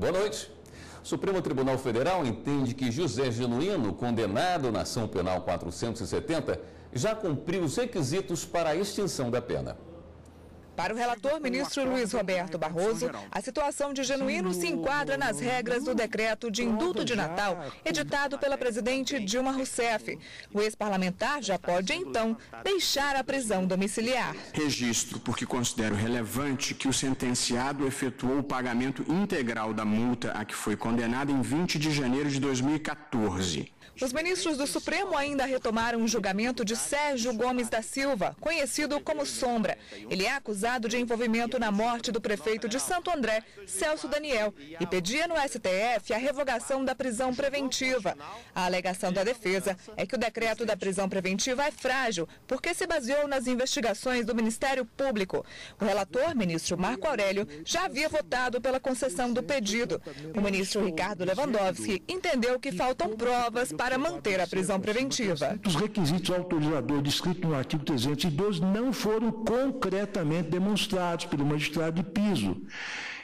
Boa noite. O Supremo Tribunal Federal entende que José Genuíno, condenado na ação penal 470, já cumpriu os requisitos para a extinção da pena. Para o relator, ministro Luiz Roberto Barroso, a situação de Genuíno se enquadra nas regras do decreto de indulto de Natal, editado pela presidente Dilma Rousseff. O ex-parlamentar já pode, então, deixar a prisão domiciliar. Registro porque considero relevante que o sentenciado efetuou o pagamento integral da multa a que foi condenado em 20 de janeiro de 2014. Os ministros do Supremo ainda retomaram o julgamento de Sérgio Gomes da Silva, conhecido como Sombra. Ele é acusado de envolvimento na morte do prefeito de Santo André, Celso Daniel, e pedia no STF a revogação da prisão preventiva. A alegação da defesa é que o decreto da prisão preventiva é frágil, porque se baseou nas investigações do Ministério Público. O relator, ministro Marco Aurélio, já havia votado pela concessão do pedido. O ministro Ricardo Lewandowski entendeu que faltam provas para manter a prisão preventiva. Os requisitos autorizadores descritos no artigo 312 não foram concretamente demonstrados pelo magistrado de piso.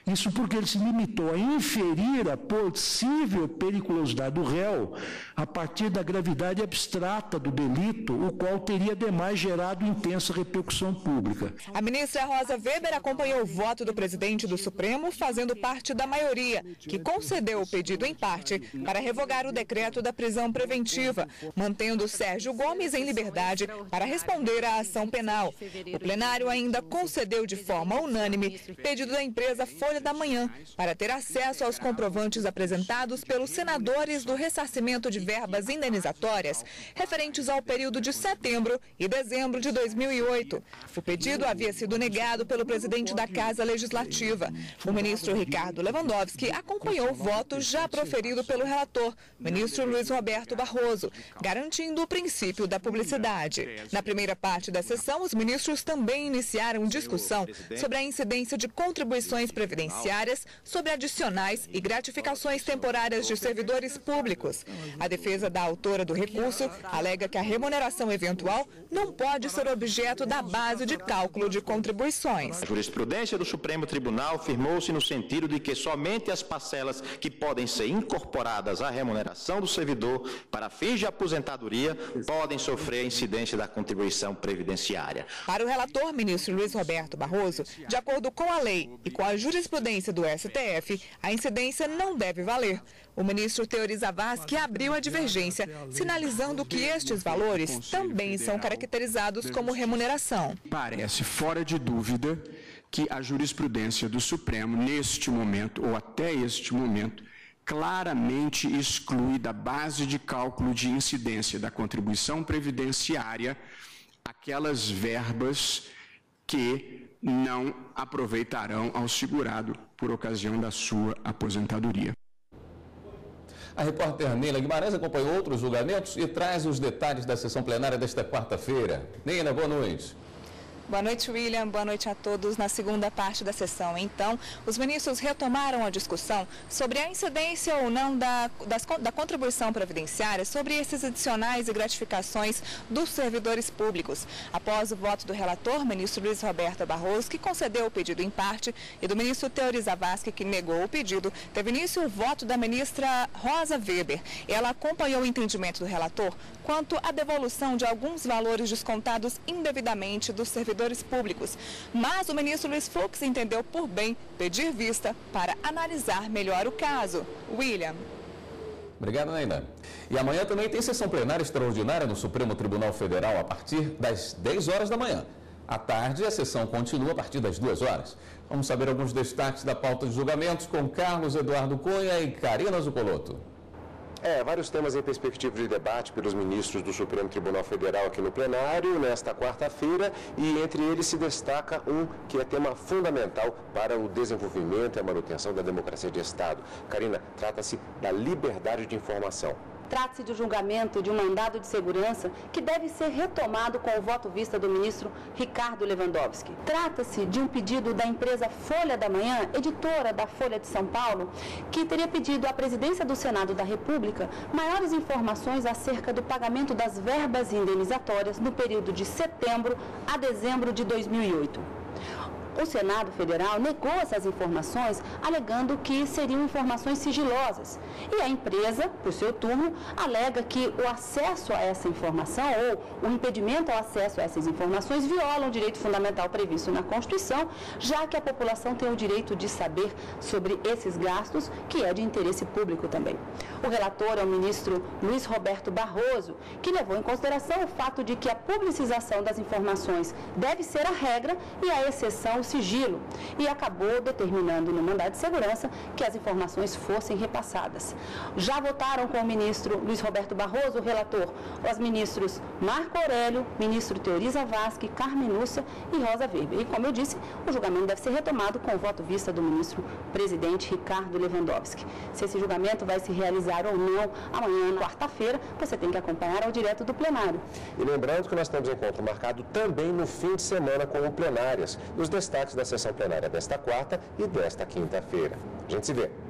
Isso porque ele se limitou a inferir a possível periculosidade do réu a partir da gravidade abstrata do delito, o qual teria demais gerado intensa repercussão pública. A ministra Rosa Weber acompanhou o voto do presidente do Supremo, fazendo parte da maioria, que concedeu o pedido em parte para revogar o decreto da prisão preventiva, mantendo Sérgio Gomes em liberdade para responder à ação penal. O plenário ainda concedeu de forma unânime pedido da empresa Folha da Manhã para ter acesso aos comprovantes apresentados pelos senadores do ressarcimento de verbas indenizatórias referentes ao período de setembro e dezembro de 2008. O pedido havia sido negado pelo presidente da Casa Legislativa. O ministro Ricardo Lewandowski acompanhou o voto já proferido pelo relator, ministro Luiz Roberto Barroso, garantindo o princípio da publicidade. Na primeira parte da sessão, os ministros também iniciaram discussão sobre a incidência de contribuições previdenciárias, sobre adicionais e gratificações temporárias de servidores públicos. A defesa da autora do recurso alega que a remuneração eventual não pode ser objeto da base de cálculo de contribuições. A jurisprudência do Supremo Tribunal firmou-se no sentido de que somente as parcelas que podem ser incorporadas à remuneração do servidor para fins de aposentadoria podem sofrer a incidência da contribuição previdenciária. Para o relator, ministro Luiz Roberto Barroso, de acordo com a lei e com a jurisprudência do STF, a incidência não deve valer. O ministro Teori Zavascki abriu a divergência, sinalizando que estes valores também são caracterizados como remuneração. Parece fora de dúvida que a jurisprudência do Supremo, neste momento, ou até este momento, claramente exclui da base de cálculo de incidência da contribuição previdenciária aquelas verbas que não aproveitarão ao segurado por ocasião da sua aposentadoria. A repórter Nina Guimarães acompanhou outros julgamentos e traz os detalhes da sessão plenária desta quarta-feira. Nina, boa noite. Boa noite, William. Boa noite a todos. Na segunda parte da sessão, então, os ministros retomaram a discussão sobre a incidência ou não da contribuição previdenciária sobre esses adicionais e gratificações dos servidores públicos. Após o voto do relator, ministro Luiz Roberto Barroso, que concedeu o pedido em parte, e do ministro Teori Zavascki, que negou o pedido, teve início o voto da ministra Rosa Weber. Ela acompanhou o entendimento do relator quanto à devolução de alguns valores descontados indevidamente dos servidores públicos, mas o ministro Luiz Fux entendeu por bem pedir vista para analisar melhor o caso. William. Obrigado, Nina. E amanhã também tem sessão plenária extraordinária no Supremo Tribunal Federal a partir das 10 horas da manhã. À tarde, a sessão continua a partir das 2 horas. Vamos saber alguns destaques da pauta de julgamentos com Carlos Eduardo Cunha e Karina Zuccolotto. Vários temas em perspectiva de debate pelos ministros do Supremo Tribunal Federal aqui no plenário, nesta quarta-feira, e entre eles se destaca um que é tema fundamental para o desenvolvimento e a manutenção da democracia de Estado. Karina, trata-se da liberdade de informação. Trata-se de julgamento de um mandado de segurança que deve ser retomado com o voto vista do ministro Ricardo Lewandowski. Trata-se de um pedido da empresa Folha da Manhã, editora da Folha de São Paulo, que teria pedido à presidência do Senado da República maiores informações acerca do pagamento das verbas indenizatórias no período de setembro a dezembro de 2008. O Senado Federal negou essas informações, alegando que seriam informações sigilosas. E a empresa, por seu turno, alega que o acesso a essa informação ou o impedimento ao acesso a essas informações violam o direito fundamental previsto na Constituição, já que a população tem o direito de saber sobre esses gastos, que é de interesse público também. O relator é o ministro Luiz Roberto Barroso, que levou em consideração o fato de que a publicização das informações deve ser a regra e a exceção o sigilo, e acabou determinando no mandado de segurança que as informações fossem repassadas. Já votaram com o ministro Luiz Roberto Barroso, o relator, os ministros Marco Aurélio, ministro Teori Zavascki, Carmen Lúcia e Rosa Weber. E, como eu disse, o julgamento deve ser retomado com o voto vista do ministro presidente Ricardo Lewandowski. Se esse julgamento vai se realizar ou não amanhã, na quarta-feira, você tem que acompanhar ao direto do plenário. E lembrando que nós temos encontro marcado também no fim de semana com plenárias e os destaques da sessão plenária desta quarta e desta quinta-feira. A gente se vê.